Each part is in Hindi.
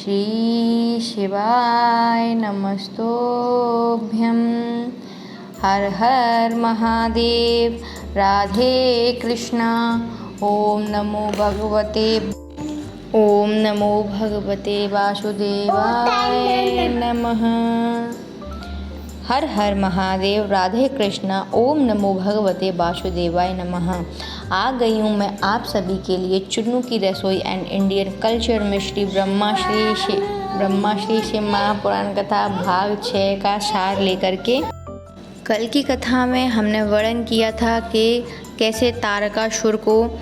श्री शिवाय नमस्तोभ्यं। हर हर महादेव। राधे कृष्णा। ओम नमो भगवते वासुदेवाय नमः। हर हर महादेव। राधे कृष्णा। ओम नमो भगवते वासुदेवाय नमः। आ गई हूँ मैं आप सभी के लिए चुन्नू की रसोई एंड इंडियन कल्चर में श्री ब्रह्माश्री से महापुराण कथा भाग 6 का सार लेकर के। कल की कथा में हमने वर्णन किया था कि कैसे तारकासुर को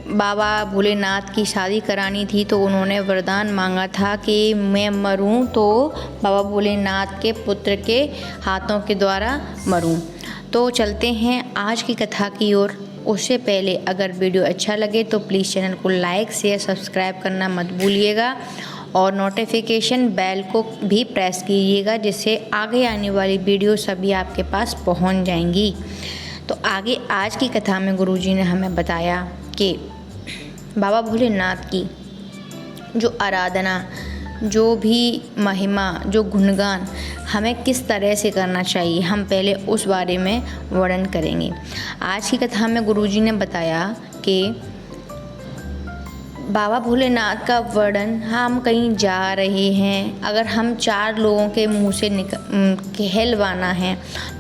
बाबा भोलेनाथ की शादी करानी थी, तो उन्होंने वरदान मांगा था कि मैं मरूं तो बाबा भोलेनाथ के पुत्र के हाथों के द्वारा मरूं। तो चलते हैं आज की कथा की ओर। उससे पहले अगर वीडियो अच्छा लगे तो प्लीज़ चैनल को लाइक शेयर सब्सक्राइब करना मत भूलिएगा और नोटिफिकेशन बेल को भी प्रेस कीजिएगा, जिससे आगे आने वाली वीडियो सभी आपके पास पहुंच जाएंगी। तो आगे आज की कथा में गुरुजी ने हमें बताया कि बाबा भोलेनाथ की जो आराधना, जो भी महिमा, जो गुणगान हमें किस तरह से करना चाहिए, हम पहले उस बारे में वर्णन करेंगे। आज की कथा में गुरुजी ने बताया कि बाबा भोलेनाथ का वर्णन, हम कहीं जा रहे हैं, अगर हम 4 लोगों के मुंह से कहलवाना है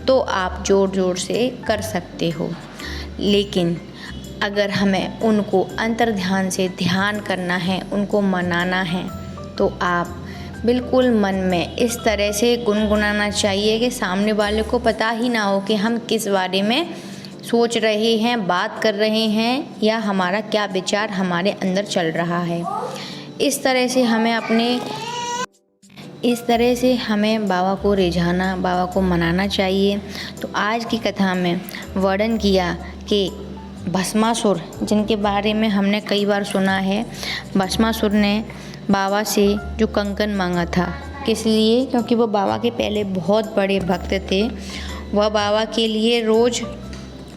तो आप ज़ोर ज़ोर से कर सकते हो, लेकिन अगर हमें उनको अंतर्ध्यान से ध्यान करना है, उनको मनाना है, तो आप बिल्कुल मन में इस तरह से गुनगुनाना चाहिए कि सामने वाले को पता ही ना हो कि हम किस बारे में सोच रहे हैं, बात कर रहे हैं, या हमारा क्या विचार हमारे अंदर चल रहा है। इस तरह से हमें बाबा को रिझाना, बाबा को मनाना चाहिए। तो आज की कथा में वर्णन किया कि भस्मासुर, जिनके बारे में हमने कई बार सुना है, भस्मासुर ने बाबा से जो कंकन मांगा था, किस लिए? क्योंकि वो बाबा के पहले बहुत बड़े भक्त थे। वह बाबा के लिए रोज़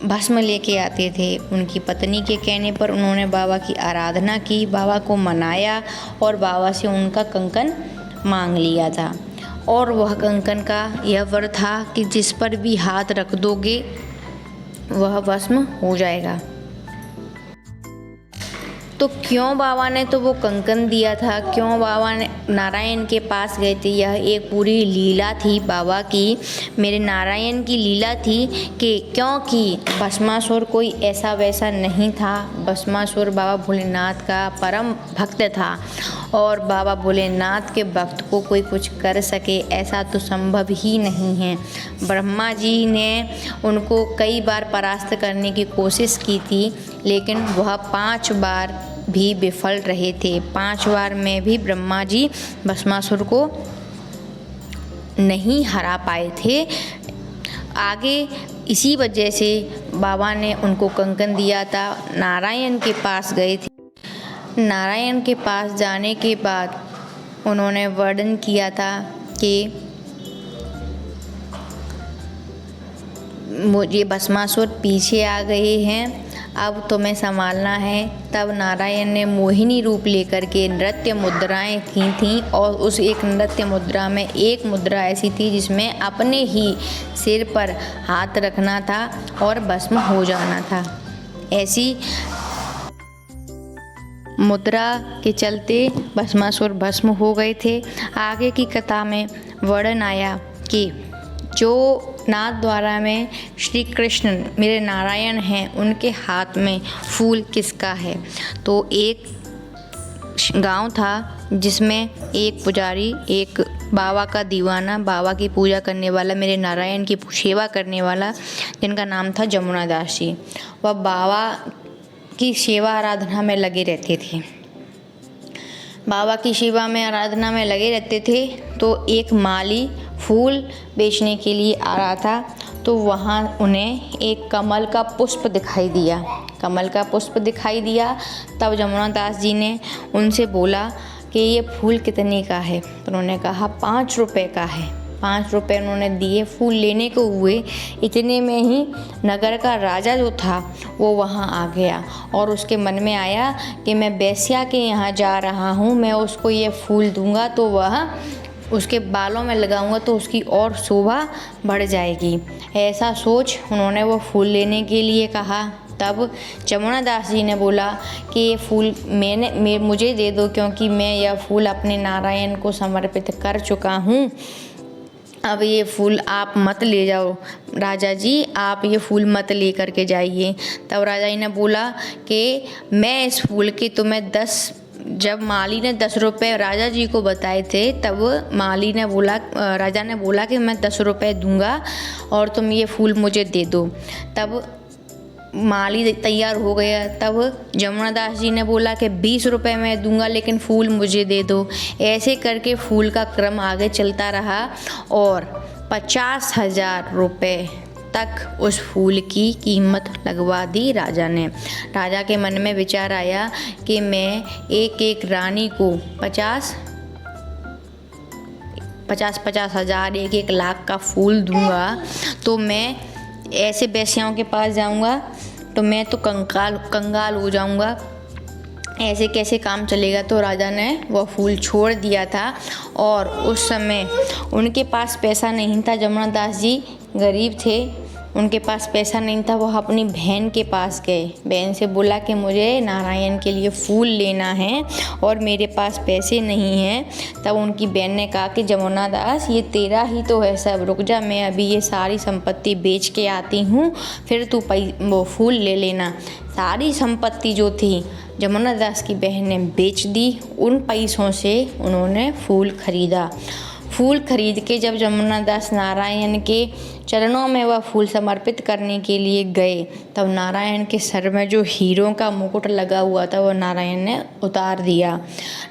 भस्म लेके आते थे। उनकी पत्नी के कहने पर उन्होंने बाबा की आराधना की, बाबा को मनाया और बाबा से उनका कंकन मांग लिया था। और वह कंकन का यह वर था कि जिस पर भी हाथ रख दोगे वह भस्म हो जाएगा। तो क्यों बाबा ने तो वो कंकन दिया था, क्यों बाबा ने नारायण के पास गए थे? यह एक पूरी लीला थी बाबा की, मेरे नारायण की लीला थी कि क्योंकि भस्मासुर कोई ऐसा वैसा नहीं था। भस्मासुर बाबा भोलेनाथ का परम भक्त था और बाबा भोलेनाथ के भक्त को कोई कुछ कर सके ऐसा तो संभव ही नहीं है। ब्रह्मा जी ने उनको कई बार परास्त करने की कोशिश की थी, लेकिन वह 5 बार भी विफल रहे थे। 5 बार में भी ब्रह्मा जी भस्मासुर को नहीं हरा पाए थे। आगे इसी वजह से बाबा ने उनको कंकन दिया था। नारायण के पास गए थे। नारायण के पास जाने के बाद उन्होंने वर्णन किया था कि मुझे भस्मासुर पीछे आ गए हैं, अब तुम्हें संभालना है। तब नारायण ने मोहिनी रूप लेकर के नृत्य मुद्राएं थीं और उस एक नृत्य मुद्रा में एक मुद्रा ऐसी थी जिसमें अपने ही सिर पर हाथ रखना था और भस्म हो जाना था। ऐसी मुद्रा के चलते भस्मासुर भस्म हो गए थे। आगे की कथा में वर्णन आया कि जो नाथ द्वारा में श्री कृष्ण मेरे नारायण हैं, उनके हाथ में फूल किसका है? तो एक गांव था जिसमें एक पुजारी, एक बाबा का दीवाना, बाबा की पूजा करने वाला, मेरे नारायण की सेवा करने वाला, जिनका नाम था जमुना दास जी, वह बाबा की सेवा आराधना में लगे रहते थे। बाबा की सेवा में आराधना में लगे रहते थे। तो एक माली फूल बेचने के लिए आ रहा था, तो वहाँ उन्हें एक कमल का पुष्प दिखाई दिया। तब जमुना दास जी ने उनसे बोला कि ये फूल कितने का है? तो उन्होंने कहा 5 रुपए का है। 5 रुपए उन्होंने दिए, फूल लेने को हुए। इतने में ही नगर का राजा जो था वो वहाँ आ गया और उसके मन में आया कि मैं बेश्या के यहाँ जा रहा हूँ, मैं उसको ये फूल दूंगा तो वह उसके बालों में लगाऊंगा तो उसकी और शोभा बढ़ जाएगी। ऐसा सोच उन्होंने वो फूल लेने के लिए कहा। तब जमुना दास जी ने बोला कि ये फूल मुझे दे दो, क्योंकि मैं यह फूल अपने नारायण को समर्पित कर चुका हूँ। अब ये फूल आप मत ले जाओ राजा जी, आप ये फूल मत ले कर के जाइए। तब राजा जी ने बोला कि मैं इस फूल की तुम्हें 10, जब माली ने 10 रुपये राजा जी को बताए थे तब राजा ने बोला कि मैं 10 रुपये दूंगा और तुम ये फूल मुझे दे दो। तब माली तैयार हो गया। तब जमुना दास जी ने बोला कि 20 रुपये मैं दूंगा, लेकिन फूल मुझे दे दो। ऐसे करके फूल का क्रम आगे चलता रहा और 50,000 रुपये तक उस फूल की कीमत लगवा दी राजा ने। राजा के मन में विचार आया कि मैं एक एक रानी को 50,000 1 लाख का फूल दूंगा तो मैं ऐसे बेश्याओं के पास जाऊंगा तो मैं तो कंगाल हो जाऊंगा, ऐसे कैसे काम चलेगा। तो राजा ने वह फूल छोड़ दिया था और उस समय उनके पास पैसा नहीं था। जमुना दास जी गरीब थे, उनके पास पैसा नहीं था। वह अपनी बहन के पास गए, बहन से बोला कि मुझे नारायण के लिए फूल लेना है और मेरे पास पैसे नहीं हैं। तब उनकी बहन ने कहा कि जमुना दास ये तेरा ही तो है सब, रुक जा, मैं अभी ये सारी संपत्ति बेच के आती हूँ, फिर तू वो फूल ले लेना। सारी संपत्ति जो थी जमुना दास की बहन ने बेच दी। उन पैसों से उन्होंने फूल खरीदा। फूल खरीद के जब जमुना दास नारायण के चरणों में वह फूल समर्पित करने के लिए गए, तब नारायण के सर में जो हीरों का मुकुट लगा हुआ था वह नारायण ने उतार दिया।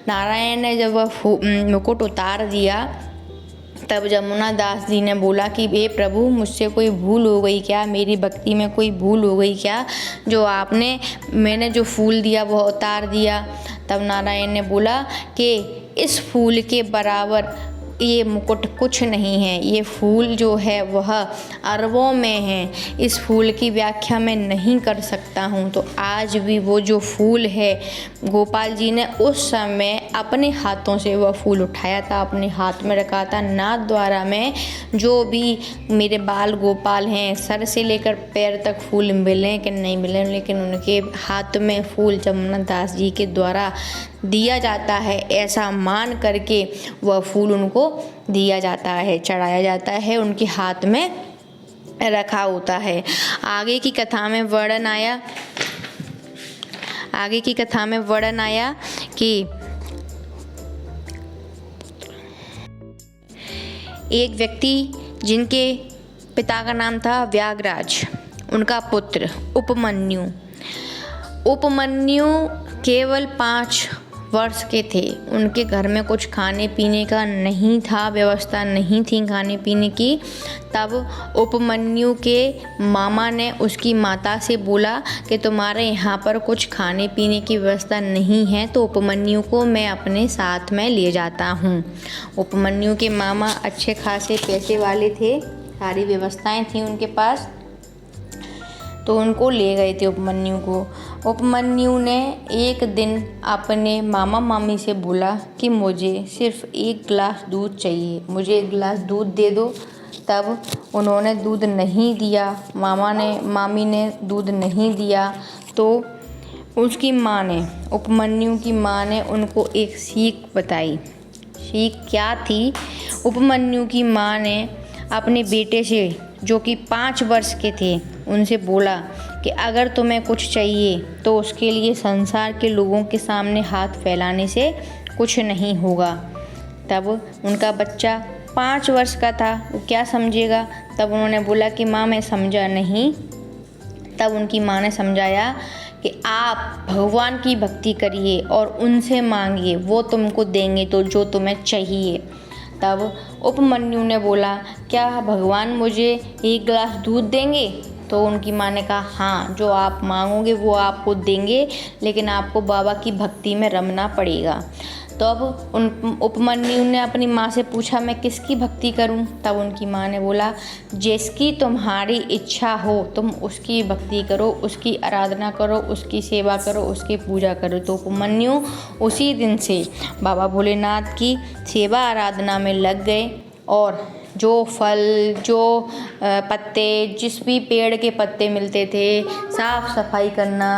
नारायण ने जब वह मुकुट उतार दिया तब जमुना दास जी ने बोला कि हे प्रभु, मुझसे कोई भूल हो गई क्या, मेरी भक्ति में कोई भूल हो गई क्या, जो मैंने जो फूल दिया वह उतार दिया। तब नारायण ने बोला कि इस फूल के बराबर ये मुकुट कुछ नहीं है, ये फूल जो है वह अरबों में है, इस फूल की व्याख्या मैं नहीं कर सकता हूँ। तो आज भी वो जो फूल है, गोपाल जी ने उस समय अपने हाथों से वह फूल उठाया था, अपने हाथ में रखा था। नाथ द्वारा में जो भी मेरे बाल गोपाल हैं, सर से लेकर पैर तक फूल मिले कि नहीं मिले, लेकिन उनके हाथ में फूल जमुना दास जी के द्वारा दिया जाता है, ऐसा मान करके वह फूल उनको दिया जाता है, चढ़ाया जाता है, उनके हाथ में रखा होता है। आगे की कथा में वर्णन आया कि एक व्यक्ति जिनके पिता का नाम था व्यागराज, उनका पुत्र उपमन्यु केवल 5 वर्ष के थे। उनके घर में कुछ खाने पीने का नहीं था, व्यवस्था नहीं थी खाने पीने की। तब उपमन्यु के मामा ने उसकी माता से बोला कि तुम्हारे यहाँ पर कुछ खाने पीने की व्यवस्था नहीं है तो उपमन्यु को मैं अपने साथ में ले जाता हूँ। उपमन्यु के मामा अच्छे खासे पैसे वाले थे, सारी व्यवस्थाएं थी उनके पास, तो उनको ले गए थे उपमन्यु को। उपमन्यु ने एक दिन अपने मामा मामी से बोला कि मुझे सिर्फ 1 गिलास दूध चाहिए, मुझे 1 गिलास दूध दे दो। तब उन्होंने दूध नहीं दिया, मामी ने दूध नहीं दिया। तो उसकी माँ ने, उपमन्यु की माँ ने उनको एक सीख बताई। सीख क्या थी? उपमन्यु की माँ ने अपने बेटे से, जो कि 5 वर्ष के थे, उनसे बोला कि अगर तुम्हें कुछ चाहिए तो उसके लिए संसार के लोगों के सामने हाथ फैलाने से कुछ नहीं होगा। तब उनका बच्चा 5 वर्ष का था, वो क्या समझेगा। तब उन्होंने बोला कि माँ मैं समझा नहीं। तब उनकी माँ ने समझाया कि आप भगवान की भक्ति करिए और उनसे मांगिए, वो तुमको देंगे तो जो तुम्हें चाहिए। तब उपमन्यु ने बोला क्या भगवान मुझे 1 गिलास दूध देंगे? तो उनकी माँ ने कहा हाँ, जो आप मांगोगे वो आपको देंगे, लेकिन आपको बाबा की भक्ति में रमना पड़ेगा। तो अब उन उपमन्यु ने अपनी माँ से पूछा मैं किसकी भक्ति करूं? तब उनकी माँ ने बोला जिसकी तुम्हारी इच्छा हो तुम उसकी भक्ति करो, उसकी आराधना करो, उसकी सेवा करो, उसकी पूजा करो। तो उपमन्यु उसी दिन से बाबा भोलेनाथ की सेवा आराधना में लग गए और जो फल, जो पत्ते, जिस भी पेड़ के पत्ते मिलते थे, साफ सफाई करना,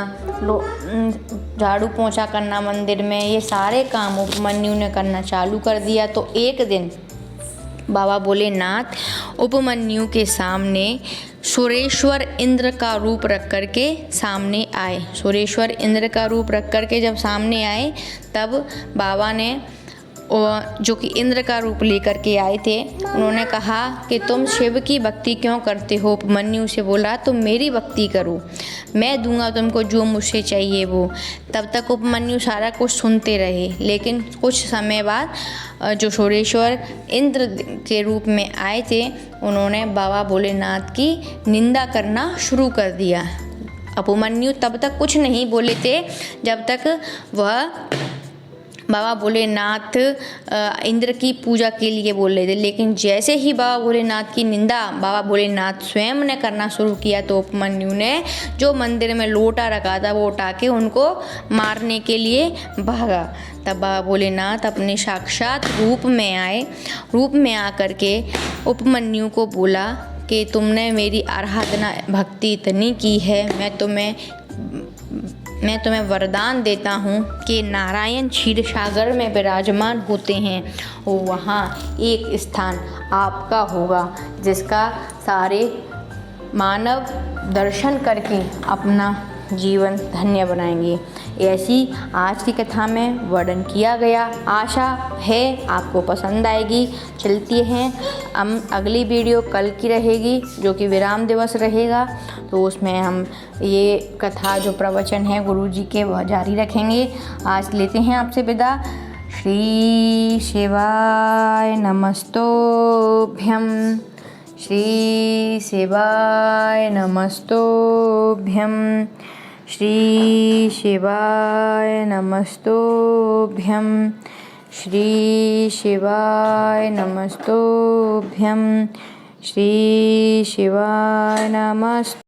झाड़ू पोंछा करना मंदिर में, ये सारे काम उपमन्यु ने करना चालू कर दिया। तो एक दिन बाबा भोलेनाथ उपमन्यु के सामने सुरेश्वर इंद्र का रूप रख कर के सामने आए। सुरेश्वर इंद्र का रूप रख कर के जब सामने आए तब बाबा ने जो कि इंद्र का रूप लेकर के आए थे, उन्होंने कहा कि तुम शिव की भक्ति क्यों करते हो? उपमन्यु से बोला तुम मेरी भक्ति करो, मैं दूंगा तुमको जो मुझसे चाहिए वो। तब तक उपमन्यु सारा कुछ सुनते रहे, लेकिन कुछ समय बाद जो सुरेश्वर इंद्र के रूप में आए थे उन्होंने बाबा भोलेनाथ की निंदा करना शुरू कर दिया। उपमन्यु तब तक कुछ नहीं बोले थे जब तक वह बाबा भोलेनाथ इंद्र की पूजा के लिए बोल रहे थे, लेकिन जैसे ही बाबा भोलेनाथ की निंदा बाबा भोलेनाथ स्वयं ने करना शुरू किया तो उपमन्यु ने जो मंदिर में लोटा रखा था वो उठा के उनको मारने के लिए भागा। तब बाबा भोलेनाथ अपने साक्षात रूप में आए। रूप में आकर के उपमन्यु को बोला कि तुमने मेरी आराधना भक्ति इतनी की है, मैं तुम्हें वरदान देता हूँ कि नारायण क्षीर सागर में विराजमान होते हैं, वहाँ एक स्थान आपका होगा जिसका सारे मानव दर्शन करके अपना जीवन धन्य बनाएंगे। ऐसी आज की कथा में वर्णन किया गया। आशा है आपको पसंद आएगी। चलती हैं हम अगली वीडियो कल की रहेगी जो कि विराम दिवस रहेगा, तो उसमें हम ये कथा जो प्रवचन है गुरुजी के वह जारी रखेंगे। आज लेते हैं आपसे विदा। श्री शिवाय नमस्तोभ्यम, श्री शिवाय नमस्तोभ्यम, श्री शिवाय नमस्तोभ्यम, श्री शिवाय नमस्तोभ्यम, श्री शिवाय नमस्तोभ्यम।